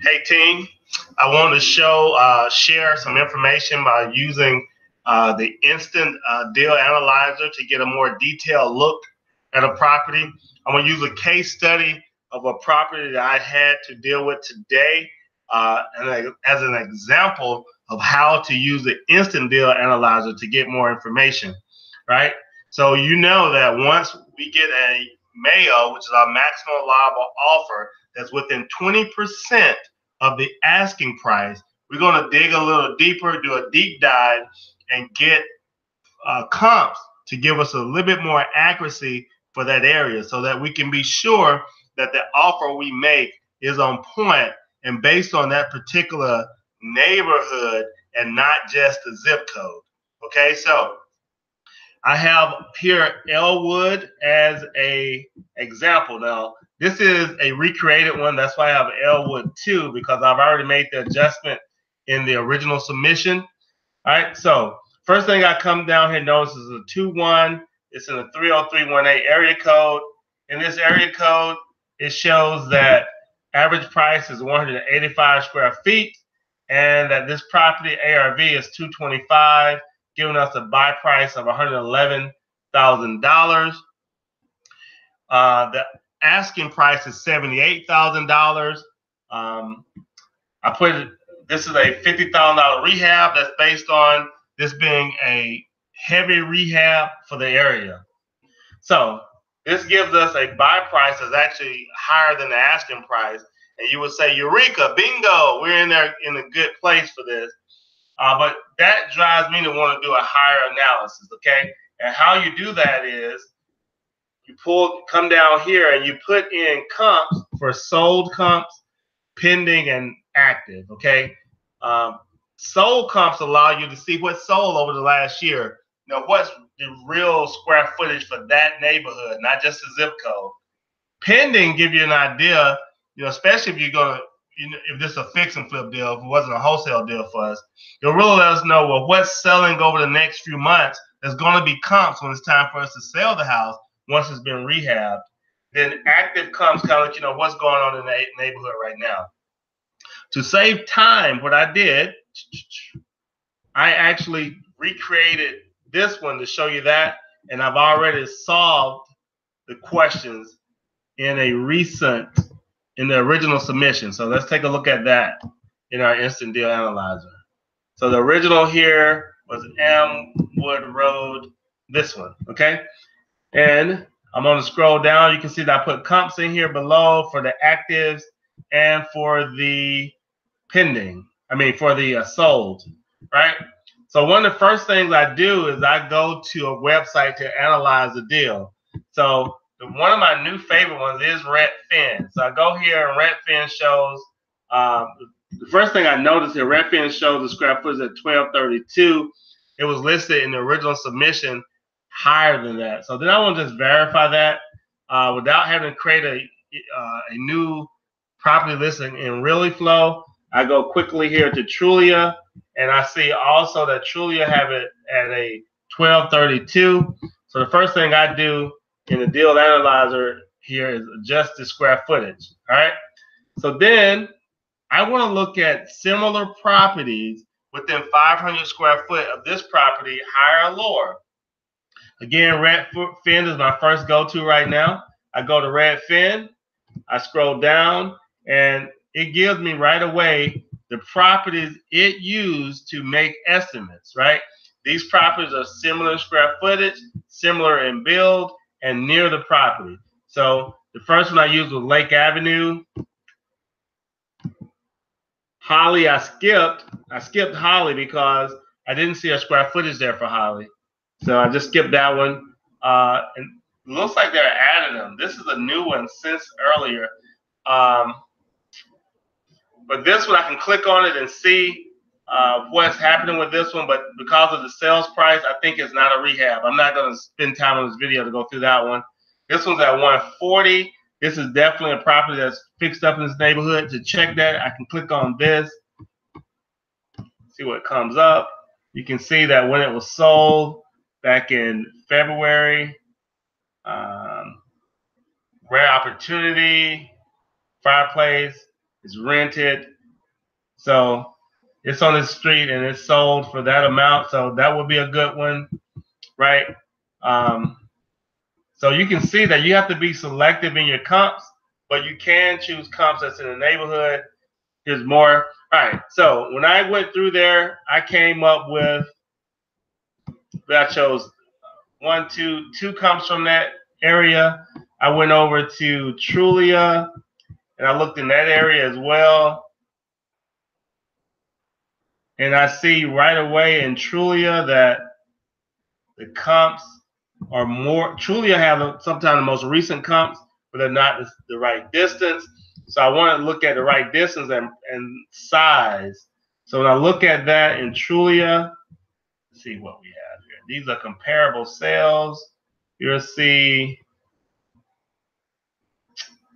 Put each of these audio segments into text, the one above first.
Hey team, I want to share some information by using the instant deal analyzer to get a more detailed look at a property. I'm going to use a case study of a property that I had to deal with today and as an example of how to use the instant deal analyzer to get more information, right? So you know that once we get a MAO, which is our maximum allowable offer, that's within 20% of the asking price, we're going to dig a little deeper, do a deep dive, and get comps to give us a little bit more accuracy for that area so that we can be sure that the offer we make is on point and based on that particular neighborhood and not just the zip code. Okay, so I have here Elmwood as a example. Now, this is a recreated one. That's why I have Elmwood 2 because I've already made the adjustment in the original submission. All right, so first thing I come down here, notice is a 2-1. It's in a 30318 area code. In this area code, it shows that average price is 185 square feet and that this property ARV is 225, giving us a buy price of $111,000. The asking price is $78,000. I put it, this is a $50,000 rehab that's based on this being a heavy rehab for the area. So this gives us a buy price that's actually higher than the asking price. And you would say, Eureka, bingo, we're in there in a good place for this. But that drives me to want to do a higher analysis, okay? And how you do that is you come down here and you put in comps for sold comps, pending, and active, okay? Sold comps allow you to see what's sold over the last year. Now, what's the real square footage for that neighborhood, not just the zip code. Pending give you an idea, especially if you're going to, if this is a fix and flip deal, if it wasn't a wholesale deal for us, it'll really let us know, well, what's selling over the next few months that's going to be comps when it's time for us to sell the house once it's been rehabbed. Then active comps kind of let you know what's going on in the neighborhood right now. To save time, what I did, I actually recreated this one to show you that, and I've already solved the questions in the original submission. So let's take a look at that in our instant deal analyzer. So the original here was Elmwood Road, this one, okay? And I'm going to scroll down. You can see that I put comps in here below for the actives and for the pending, for the sold, right? So one of the first things I do is I go to a website to analyze the deal. So one of my new favorite ones is Redfin. So I go here and Redfin shows, the first thing I noticed here, Redfin shows the square footage at 1232. It was listed in the original submission higher than that. So then I want to just verify that without having to create a new property listing in ReallyFlow. I go quickly here to Trulia, and I see also that Trulia have it at a 1232. So the first thing I do in the deal analyzer here is adjust the square footage. All right. So then I want to look at similar properties within 500 square foot of this property, higher or lower. Again, Redfin is my first go-to right now. I go to Redfin, I scroll down, and it gives me right away the properties it used to make estimates, right? These properties are similar in square footage, similar in build, and near the property. So the first one I used was Lake Avenue. Holly, I skipped Holly because I didn't see a square footage there for Holly. So I just skipped that one. And it looks like they're adding them. This is a new one since earlier. But this one, I can click on it and see what's happening with this one. But because of the sales price, I think it's not a rehab. I'm not going to spend time on this video to go through that one. This one's at 140. This is definitely a property that's fixed up in this neighborhood. To check that, I can click on this, see what comes up. You can see that when it was sold back in February, rare opportunity, fireplace. It's rented. So it's on the street and it's sold for that amount. So that would be a good one, right? So you can see that you have to be selective in your comps, but you can choose comps that's in the neighborhood. Here's more. All right. So when I went through there, I came up with, I chose two comps from that area. I went over to Trulia and I looked in that area as well. And I see right away in Trulia that the comps are more. Trulia have sometimes the most recent comps, but they're not the right distance. So I want to look at the right distance and size. So when I look at that in Trulia, let's see what we have here. These are comparable sales. You'll see.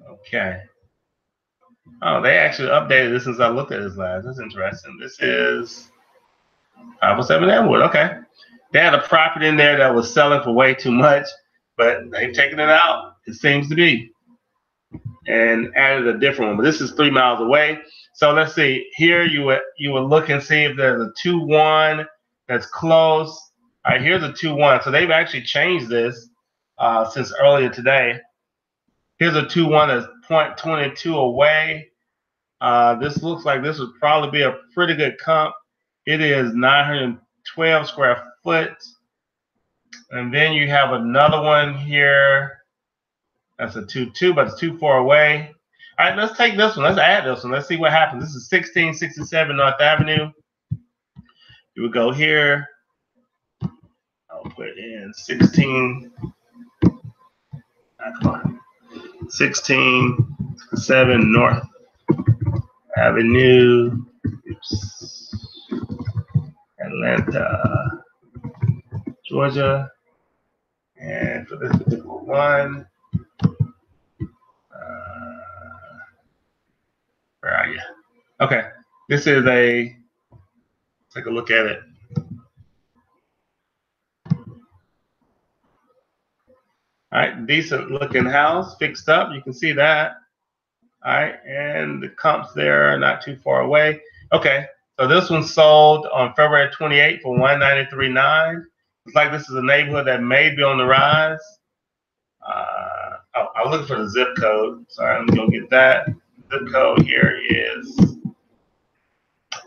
Okay. Oh, they actually updated this since I looked at this last. That's interesting. This is 507 Elmwood. Okay. They had a property in there that was selling for way too much, but they've taken it out, it seems to be, and added a different one. But this is 3 miles away. So let's see. Here you would look and see if there's a 2-1 that's close. All right, here's a 2-1. So they've actually changed this since earlier today. Here's a 2-1 that's 0.22 away. This looks like this would probably be a pretty good comp. It is 912 square foot. And then you have another one here. That's a 2-2, but it's too far away. All right, let's take this one. Let's add this one. Let's see what happens. This is 1667 North Avenue. You would go here. I'll put in 16. Come on. 1667 North Avenue. Oops. Atlanta, Georgia. And for this particular one, where are you? Okay, this is take a look at it. All right, decent looking house, fixed up. You can see that. All right, and the comps there are not too far away. Okay, so this one sold on February 28th for $193,900. Looks like this is a neighborhood that may be on the rise. I'm looking for the zip code. Sorry, let me go get that. Zip code here is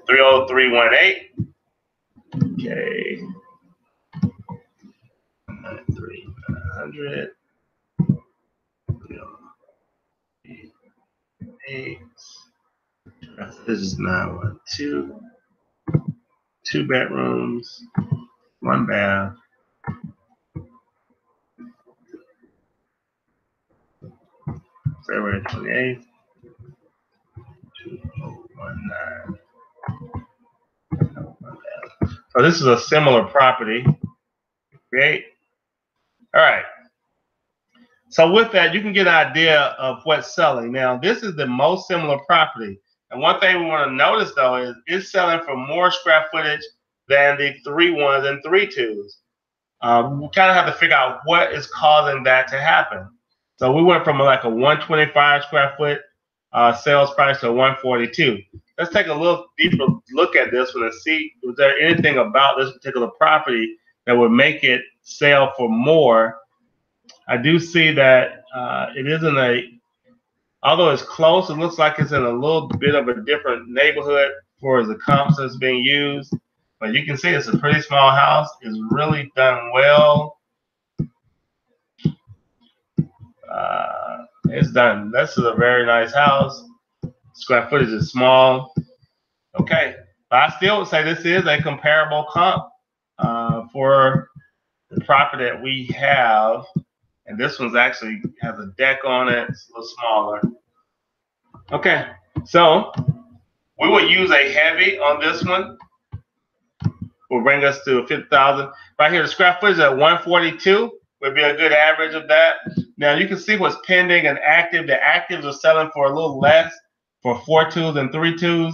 30318. Okay. 93900. 308. This is 912. 2 bedrooms, 1 bath. February 28th, 2019. So this is a similar property. Great. All right. So with that, you can get an idea of what's selling. Now, this is the most similar property. And one thing we want to notice, though, is it's selling for more square footage than the 3-1s and 3-2s. We kind of have to figure out what is causing that to happen. So we went from like a 125 square foot sales price to 142. Let's take a little deeper look at this one and see, was there anything about this particular property that would make it sell for more? I do see that it isn't although it's close, it looks like it's in a little bit of a different neighborhood for the comps that's being used. But you can see it's a pretty small house. It's really done well. It's done. This is a very nice house. Square footage is small. Okay. But I still would say this is a comparable comp for the property that we have. And this one's actually has a deck on it. It's a little smaller. Okay. So we will use a heavy on this one. Will bring us to 50,000. Right here, the square footage at 142 would be a good average of that. Now you can see what's pending and active. The actives are selling for a little less for 4-2s and 3-2s.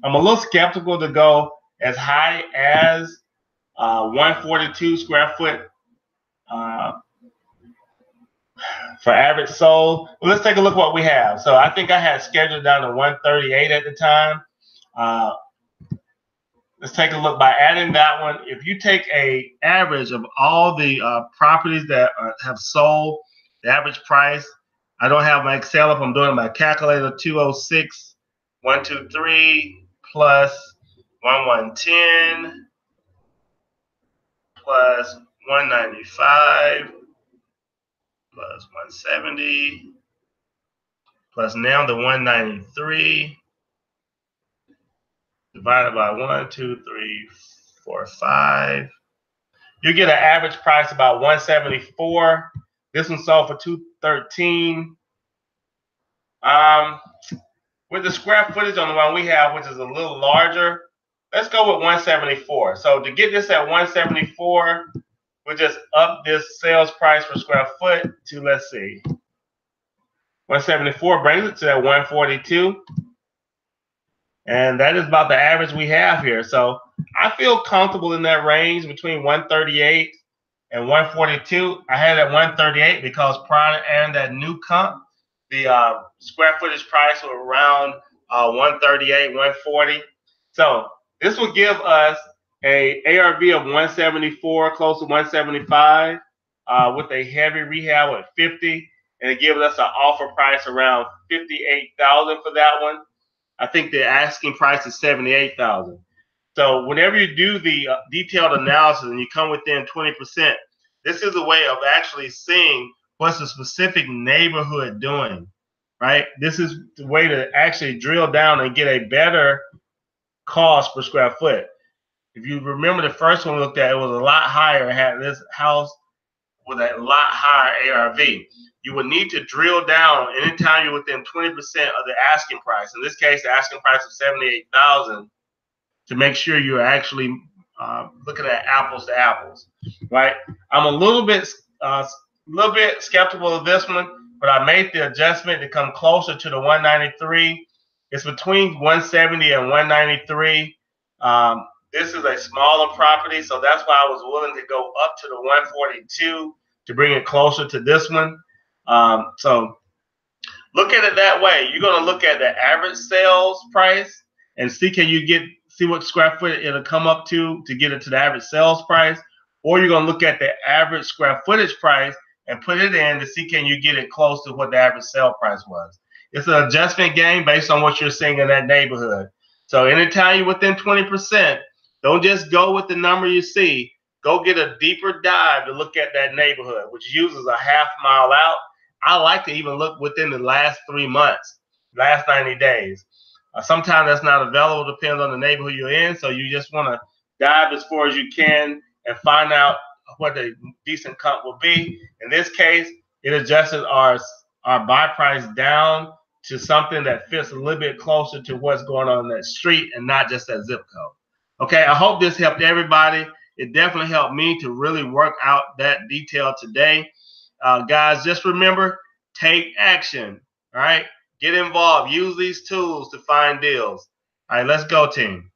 I'm a little skeptical to go as high as 142 square foot For average sold, well, let's take a look what we have. So I think I had scheduled down to 138 at the time. Let's take a look by adding that one. If you take a average of all the properties that have sold, the average price, I don't have my Excel up. I'm doing my calculator. 206, 123 plus 1110 plus 195 plus 170 plus now the 193 divided by 1, 2, 3, 4, 5. You get an average price about 174. This one sold for 213. With the square footage on the one we have, which is a little larger, let's go with 174. So to get this at 174, we'll just up this sales price per square foot to, let's see, 174 brings it to that 142. And that is about the average we have here. So I feel comfortable in that range between 138 and 142. I had it at 138 because prior to adding that new comp, the square footage price was around 138, 140. So this will give us a ARV of 174, close to 175, with a heavy rehab at 50, and it gives us an offer price around 58,000 for that one. I think the asking price is 78,000. So whenever you do the detailed analysis and you come within 20%, this is a way of actually seeing what's the specific neighborhood doing, right? This is the way to actually drill down and get a better cost per square foot. If you remember the first one we looked at, it was a lot higher. It had this house with a lot higher ARV. You would need to drill down anytime you're within 20% of the asking price. In this case, the asking price of 78,000, to make sure you're actually looking at apples to apples, right? I'm a little bit skeptical of this one, but I made the adjustment to come closer to the 193. It's between 170 and 193. This is a smaller property, so that's why I was willing to go up to the 142 to bring it closer to this one. So look at it that way. You're going to look at the average sales price and see see what square foot it'll come up to get it to the average sales price, or you're going to look at the average square footage price and put it in to see can you get it close to what the average sale price was. It's an adjustment game based on what you're seeing in that neighborhood. So anytime you're within 20%, don't just go with the number you see. Go get a deeper dive to look at that neighborhood, which uses a half mile out. I like to even look within the last 3 months, last 90 days. Sometimes that's not available, depends on the neighborhood you're in. So you just want to dive as far as you can and find out what the decent comp will be. In this case, it adjusted our buy price down to something that fits a little bit closer to what's going on in that street and not just that zip code. Okay, I hope this helped everybody. It definitely helped me to really work out that detail today. Guys, just remember, take action, all right? Get involved. Use these tools to find deals. All right, let's go, team.